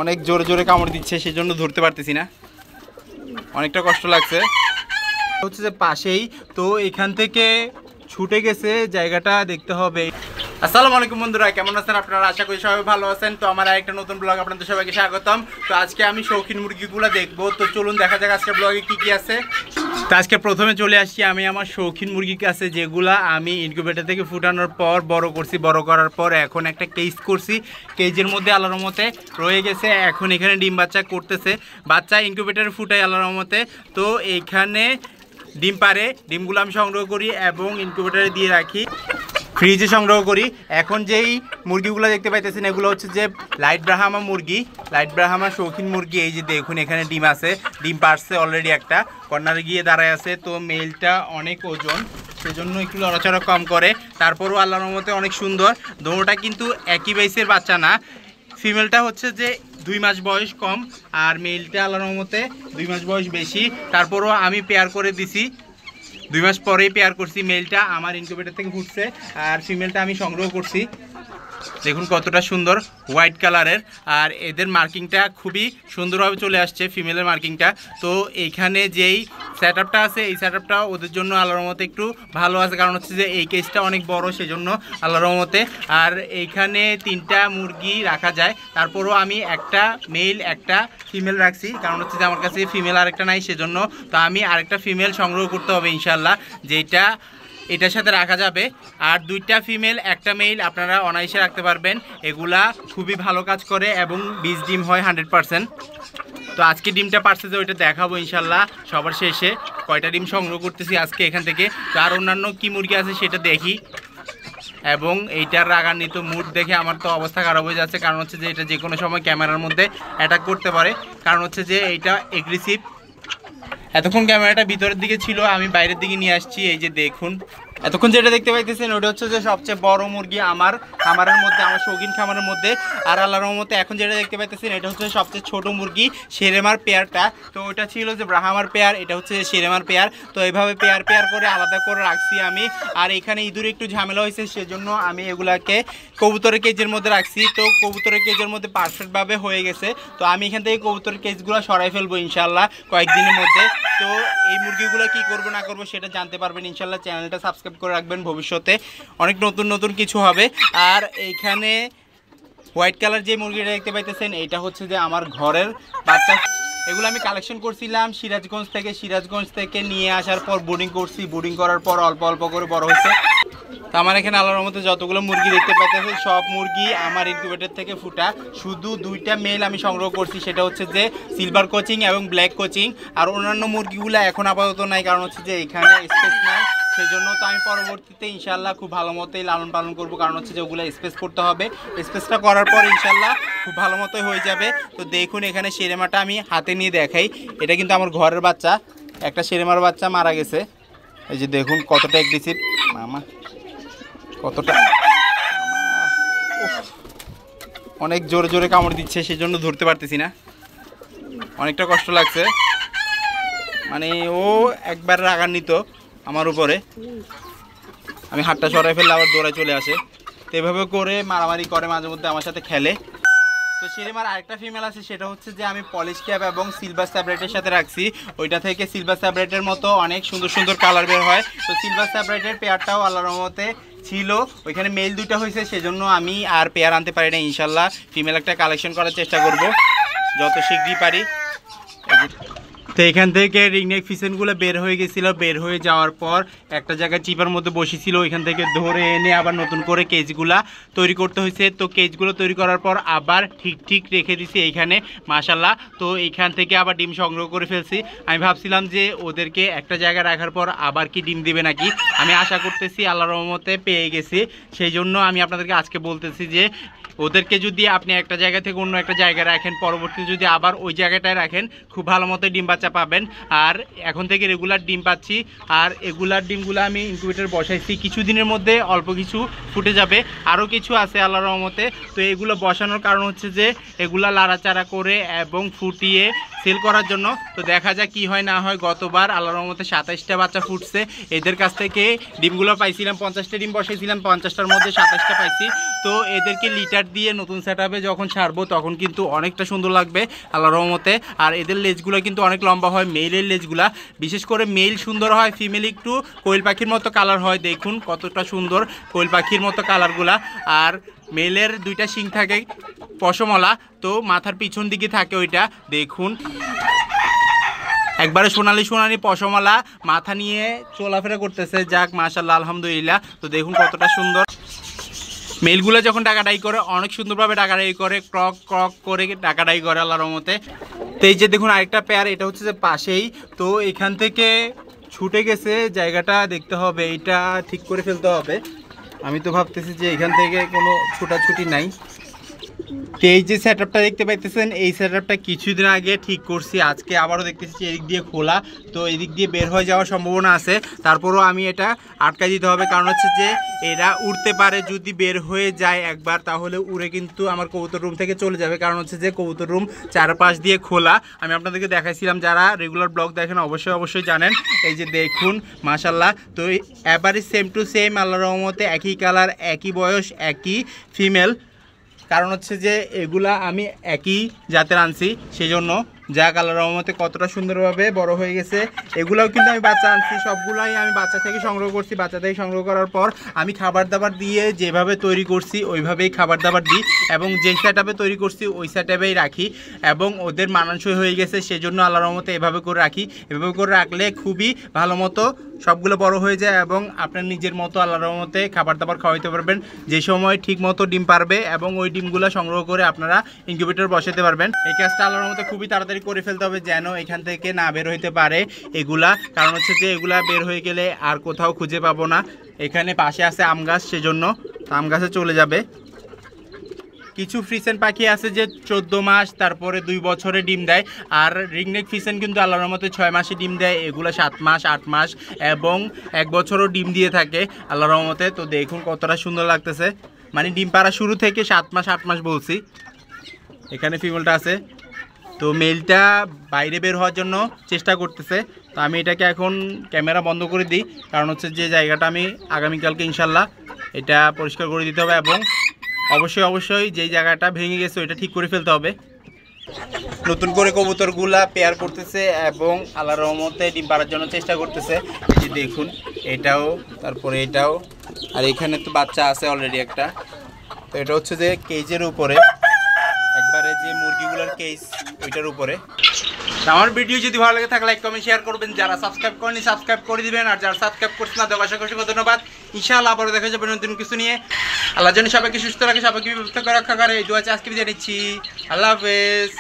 অনেক জোরে জোরে কামড় দিচ্ছে, সেজন্য ধরতে পারতেছি না, অনেকটা কষ্ট লাগছে। হচ্ছে যে পাশেই, তো এখান থেকে ছুটে গেছে, জায়গাটা দেখতে হবে। আসসালামু আলাইকুম বন্ধুরা, কেমন আছেন আপনারা? আশা করি সবাই ভালো আছেন। তো আমার আরেকটা নতুন ব্লগ আপনাদের সবাইকে স্বাগতম। তো আজকে আমি শৌখিন মুরগিগুলো দেখবো, তো চলুন দেখা যাক আজকে ব্লগে কি কি আছে। তো আজকে প্রথমে চলে আসছি আমি আমার শৌখিন মুরগির কাছে, যেগুলা আমি ইনকিউবেটর থেকে ফুটানোর পর বড় করছি। বড় করার পর এখন একটা কেজ করছি, কেজের মধ্যে আল্লাহর রহমতে রয়ে গেছে। এখন এখানে ডিম বাচ্চা করতেছে, বাচ্চা ইনকিউবেটরে ফুটাই আল্লাহর রহমতে। তো এইখানে ডিম পারে, ডিমগুলো আমি সংগ্রহ করি এবং ইনকিউবেটরে দিয়ে রাখি, ফ্রিজে সংগ্রহ করি। এখন যেই মুরগিগুলো দেখতে পাইতেছেন এগুলো হচ্ছে যে লাইট ব্রাহ্মা মুরগি, লাইট ব্রাহ্মা শৌখিন মুরগি। এই যে দেখুন এখানে ডিম আছে, ডিম পারছে অলরেডি, একটা কর্নারে গিয়ে দাঁড়ায় আছে। তো মেলটা অনেক ওজন, সেজন্য একটু লড়াচড়া কম করে, তারপরও আল্লাহর রহমতে অনেক সুন্দর। দোনোটা কিন্তু একই বাইসের বাচ্চা না, ফিমেলটা হচ্ছে যে 2 মাস বয়স কম আর মেলটা আল্লাহর রহমতে 2 মাস বয়স বেশি। তারপরও আমি পেয়ার করে দিছি, 2 মাস পরেই পেয়ার করছি। মেলটা আমার ইনকিউবেটর থেকে ফুটছে আর ফিমেলটা আমি সংগ্রহ করছি। দেখুন কতটা সুন্দর হোয়াইট কালারের, আর এদের মার্কিংটা খুবই সুন্দরভাবে চলে আসছে, ফিমেলের মার্কিংটা। তো এইখানে যেই সেট আপটা আছে, এই সেট আপটা ওদের জন্য আল্লাহর রহমতে একটু ভালো আছে, কারণ হচ্ছে যে এই কেসটা অনেক বড়, সেজন্য আল্লাহর রহমতে। আর এইখানে 3টা মুরগি রাখা যায়, তারপরও আমি একটা মেল একটা ফিমেল রাখছি, কারণ হচ্ছে যে আমার কাছে ফিমেল আরেকটা নাই, সেজন্য। তো আমি আরেকটা ফিমেল সংগ্রহ করতে হবে ইনশাল্লাহ, যেটা এটার সাথে রাখা যাবে। আর 2টা ফিমেল একটা মেল আপনারা অনায়াসে রাখতে পারবেন, এগুলা খুবই ভালো কাজ করে এবং বীজ ডিম হয় 100%। তো আজকে ডিমটা পারছে যে ওইটা দেখাবো ইনশাল্লাহ সবার শেষে, কয়টা ডিম সংগ্রহ করতেছি আজকে এখান থেকে। তো আর অন্যান্য কী মুরগি আছে সেটা দেখি। এবং এইটার রাগান্বিত মুড দেখে আমার তো অবস্থা খারাপ হয়ে যাচ্ছে, কারণ হচ্ছে যে এটা যে কোনো সময় ক্যামেরার মধ্যে অ্যাটাক করতে পারে, কারণ হচ্ছে যে এইটা এগ্রেসিভ। এতক্ষণ ক্যামেরাটা ভিতরের দিকে ছিল, আমি বাইরের দিকে নিয়ে আসছি। এই যে দেখুন এতক্ষণ যেটা দেখতে পাইতেছেন ওটা হচ্ছে যে সবচেয়ে বড় মুরগি আমার খামারের মধ্যে, আমার শৌখিন খামারের মধ্যে। আর আল্লাহর রহমতে এখন যেটা দেখতে পাইতেছেন এটা হচ্ছে সবচেয়ে ছোট মুরগি, শেরেমার পেয়ারটা। তো ওটা ছিল যে ব্রাহ্মার পেয়ার, এটা হচ্ছে শেরেমার পেয়ার। তো এইভাবে পেয়ার পেয়ার করে আলাদা করে রাখছি আমি। আর এখানে ইঁদুর একটু ঝামেলা হয়েছে, সেজন্য আমি এগুলাকে কবুতরের কেজের মধ্যে রাখছি। তো কবুতরের কেজের মধ্যে পারফেক্টভাবে হয়ে গেছে। তো আমি এখান থেকে কবুতরের কেজগুলো সরাই ফেলবো ইনশাল্লাহ কয়েকদিনের মধ্যে। তো এই মুরগিগুলো কি করবো না করবো সেটা জানতে পারবেন ইনশাল্লাহ। চ্যানেলটা সাবস্ক্রাইব করে রাখবেন, ভবিষ্যতে অনেক নতুন নতুন কিছু হবে। আর এইখানে হোয়াইট কালার যে মুরগিটা দেখতে পাইতেছেন এটা হচ্ছে যে আমার ঘরের বাচ্চা। এগুলো আমি কালেকশন করছিলাম সিরাজগঞ্জ থেকে নিয়ে আসার পর বোর্ডিং করছি, বোর্ডিং করার পর অল্প অল্প করে বড় হয়েছে। তো আমার এখানে আল্লাহর রহমতে যতগুলো মুরগি দেখতে পাইতেছে সব মুরগি আমার ইনকিউবেটর থেকে ফুটা। শুধু 2টা মেল আমি সংগ্রহ করছি, সেটা হচ্ছে যে সিলভার কোচিং এবং ব্ল্যাক কোচিং। আর অন্যান্য মুরগিগুলো এখন আপাতত নাই, কারণ হচ্ছে যে এখানে স্পেস নাই, সেজন্য। তো আমি পরবর্তীতে ইনশাল্লাহ খুব ভালো মতোই লালন পালন করবো, কারণ হচ্ছে যে ওগুলো স্পেস করতে হবে। স্পেসটা করার পর ইনশাল্লাহ খুব ভালো মতোই হয়ে যাবে। তো দেখুন এখানে শেরেমাটা আমি হাতে নিয়ে দেখাই, এটা কিন্তু আমার ঘরের বাচ্চা, একটা শেরেমার বাচ্চা মারা গেছে। এই যে দেখুন কতটা এগ্রেসিভ, মামা কতটা, অনেক জোরে জোরে কামড় দিচ্ছে, সেজন্য ধরতে পারতেছি না, অনেকটা কষ্ট লাগছে। মানে ও একবার রাগান্বিত আমার উপরে, আমি হাতটা সরাই ফেললে আবার দৌড়ায় চলে আসে। তো এভাবে করে মারামারি করে, মাঝে মধ্যে আমার সাথে খেলে। তো শেরেমার আরেকটা ফিমেল আছে, সেটা হচ্ছে যে আমি পলিশ ক্যাপ এবং সিলভার স্যাব্রেটের সাথে রাখছি। ওইটা থেকে সিলভার স্যাব্রেটের মতো অনেক সুন্দর সুন্দর কালার বের হয়। তো সিলভার স্যাব্রেটের পেয়ারটাও আল্লাহর রহমতে ছিল, ওইখানে মেল 2টা হয়েছে, সেজন্য আমি আর পেয়ার আনতে পারি না। ইনশাল্লাহ ফিমেল একটা কালেকশন করার চেষ্টা করব যত শীঘ্রই পারি। তো এখান থেকে রিংনেক ফিসেনগুলো বের হয়ে গেছিলো, বের হয়ে যাওয়ার পর একটা জায়গায় চিপার মধ্যে বসেছিল, ওইখান থেকে ধরে এনে আবার নতুন করে কেজগুলা তৈরি করতে হয়েছে। তো কেজগুলো তৈরি করার পর আবার ঠিক রেখে দিছি এইখানে মাশাল্লাহ। তো এইখান থেকে আবার ডিম সংগ্রহ করে ফেলছি। আমি ভাবছিলাম যে ওদেরকে একটা জায়গায় রাখার পর আবার কি ডিম দিবে নাকি, আমি আশা করতেছি আল্লাহর রহমতে পেয়ে গেছি। সেই জন্য আমি আপনাদেরকে আজকে বলতেছি যে ওদেরকে যদি আপনি একটা জায়গা থেকে অন্য একটা জায়গায় রাখেন, পরবর্তীতে যদি আবার ওই জায়গাটায় রাখেন, খুব ভালো মতো ডিম বাচ্চা পাবেন। আর এখন থেকে রেগুলার ডিম পাচ্ছি, আর এগুলার ডিমগুলো আমি ইনকিউবেটর বসাইছি, কিছুদিনের মধ্যে অল্প কিছু ফুটে যাবে, আরও কিছু আছে আল্লাহর রহমতে। তো এগুলো বসানোর কারণ হচ্ছে যে এগুলা লাড়াচাড়া করে এবং ফুটিয়ে সেল করার জন্য। তো দেখা যাক কি হয় না হয়। গতবার আল্লাহর রহমতে 27টা বাচ্চা ফুটছে। এদের কাছ থেকে ডিমগুলো পাইছিলাম, 50টা ডিম বসাইছিলাম, 50টার মধ্যে 27টা পাইছি। তো এদেরকে লিটার দিয়ে নতুন সেটআপে যখন ছাড়বো তখন কিন্তু অনেকটা সুন্দর লাগবে আল্লাহর রহমতে। আর এদের লেজগুলো কিন্তু অনেক লম্বা হয়, মেইলের লেজগুলা। বিশেষ করে মেইল সুন্দর হয়, ফিমেল একটু কোয়েল পাখির মতো কালার হয়। দেখুন কতটা সুন্দর কোয়েল পাখির মতো কালারগুলা। আর মেলের 2টা শিং থাকে পশমলা, তো মাথার পিছন দিকে থাকে ওইটা। দেখুন একবারে সোনালি সোনালি পশমলা মাথা নিয়ে চলাফেরা করতেছে। যাক মাশাআল্লাহ, আলহামদুলিল্লাহ। তো দেখুন কতটা সুন্দর। মেলগুলো যখন ডাকাডাই করে অনেক সুন্দরভাবে ডাকাডাই করে, ক্রক ক্রক করে ডাকাডাই করে আল্লাহর রহমতে। তো এই যে দেখুন আরেকটা পেয়ার, এটা হচ্ছে যে পাশেই। তো এখান থেকে ছুটে গেছে, জায়গাটা দেখতে হবে, এটা ঠিক করে ফেলতে হবে। আমি তো ভাবতেছি যে এখান থেকে কোনো ছুটাছুটি নাই। তো এই যে সেটআপটা দেখতে পাইতেছেন, এই সেটআপটা কিছুদিন আগে ঠিক করছি। আজকে আবারও দেখতেছি এদিক দিয়ে খোলা, তো এদিক দিয়ে বের হয়ে যাওয়ার সম্ভাবনা আছে। তারপরও আমি এটা আটকাই দিতে হবে, কারণ হচ্ছে যে এরা উড়তে পারে। যদি বের হয়ে যায় একবার, তাহলে উড়ে কিন্তু আমার কবুতর রুম থেকে চলে যাবে। কারণ হচ্ছে যে কবুতর রুম চারপাশ দিয়ে খোলা। আমি আপনাদেরকে দেখাইছিলাম, যারা রেগুলার ব্লগ দেখেন অবশ্যই জানেন। এই যে দেখুন মাশাআল্লাহ। তো এবারে সেম টু সেম আল্লাহর রহমতে, একই কালার, একই বয়স, একই ফিমেল। কারণ হচ্ছে যে এগুলা আমি একই জাতের আনছি, সেই জন্য। যাক আল্লাহর রহমতে কতটা সুন্দরভাবে বড় হয়ে গেছে। এগুলাও কিন্তু আমি বাচ্চা আনছি, সবগুলাই আমি বাচ্চা থেকে সংগ্রহ করছি। বাচ্চা থেকে সংগ্রহ করার পর আমি খাবার দাবার দিয়ে যেভাবে তৈরি করছি ওইভাবেই খাবার দাবার দিই, এবং যে সেটআপে তৈরি করছি ওই সেটআপেই রাখি, এবং ওদের মানানসই হয়ে গেছে। সেজন্য আল্লাহর রহমতে এভাবে করে রাখি। এভাবে করে রাখলে খুবই ভালো মতো সবগুলো বড় হয়ে যায়, এবং আপনার নিজের মতো আল্লাহর রহমতে খাবার দাবার খাওয়াইতে পারবেন যে সময় ঠিক মতো ডিম পারবে, এবং ওই ডিমগুলো সংগ্রহ করে আপনারা ইনকিউবেটর বসাতে পারবেন। এই কাজটা আল্লাহর রহমতে খুবই তাড়াতাড়ি করে ফেলতে হবে, যেন এখান থেকে না বের হইতে পারে এগুলা। কারণ হচ্ছে যে এগুলা বের হয়ে গেলে আর কোথাও খুঁজে পাবো না। এখানে পাশে আছে আম গাছ, সেজন্য আম গাছে চলে যাবে। কিছু ফ্রিসেন পাখি আছে যে 14 মাস, তারপরে 2 বছরে ডিম দেয়। আর রিংনেক ফ্রিসেন কিন্তু আল্লাহর রহমতে 6 মাসে ডিম দেয়। এগুলো 7 মাস, 8 মাস এবং 1 বছরও ডিম দিয়ে থাকে আল্লাহর রহমতে। তো দেখুন কতটা সুন্দর লাগতেছে, মানে ডিম পাড়া শুরু থেকে 7 মাস 8 মাস বলছি। এখানে ফিমেলটা আছে, তো মেলটা বাইরে বের হওয়ার জন্য চেষ্টা করতেছে। তো আমি এটাকে এখন ক্যামেরা বন্ধ করে দিই, কারণ হচ্ছে যে জায়গাটা আমি আগামীকালকে ইনশাল্লাহ এটা পরিষ্কার করে দিতে হবে, এবং অবশ্যই যেই জায়গাটা ভেঙে গেছে ওইটা ঠিক করে ফেলতে হবে। নতুন করে কবুতরগুলা পেয়ার করতেছে এবং আল্লাহর রহমতে ডিম পাড়ার জন্য চেষ্টা করতেছে। এই যে দেখুন এটাও, তারপরে এটাও, আর এখানে তো বাচ্চা আছে অলরেডি একটা। তো এটা হচ্ছে যে কেজের উপরে, একবারে যে মুরগিগুলোর কেজ ওইটার উপরে। আমার ভিডিও যদি ভালো লাগে থাকে লাইক কমেন্ট শেয়ার করবেন। যারা সাবস্ক্রাইব করেনি সাবস্ক্রাইব করে দিবেন, আর যারা সাবস্ক্রাইব করছেন না অসংখ্য ধন্যবাদ। ইনশাআল্লাহ আবারও দেখা যাবে নতুন কিছু নিয়ে। আল্লাহ যেন সবাইকে সুস্থ রাখে, সবাইকে বিপদ থেকে রক্ষা করে, এই দোয়া আজকে বিদায় নিচ্ছি। আল্লাহ হাফেজ।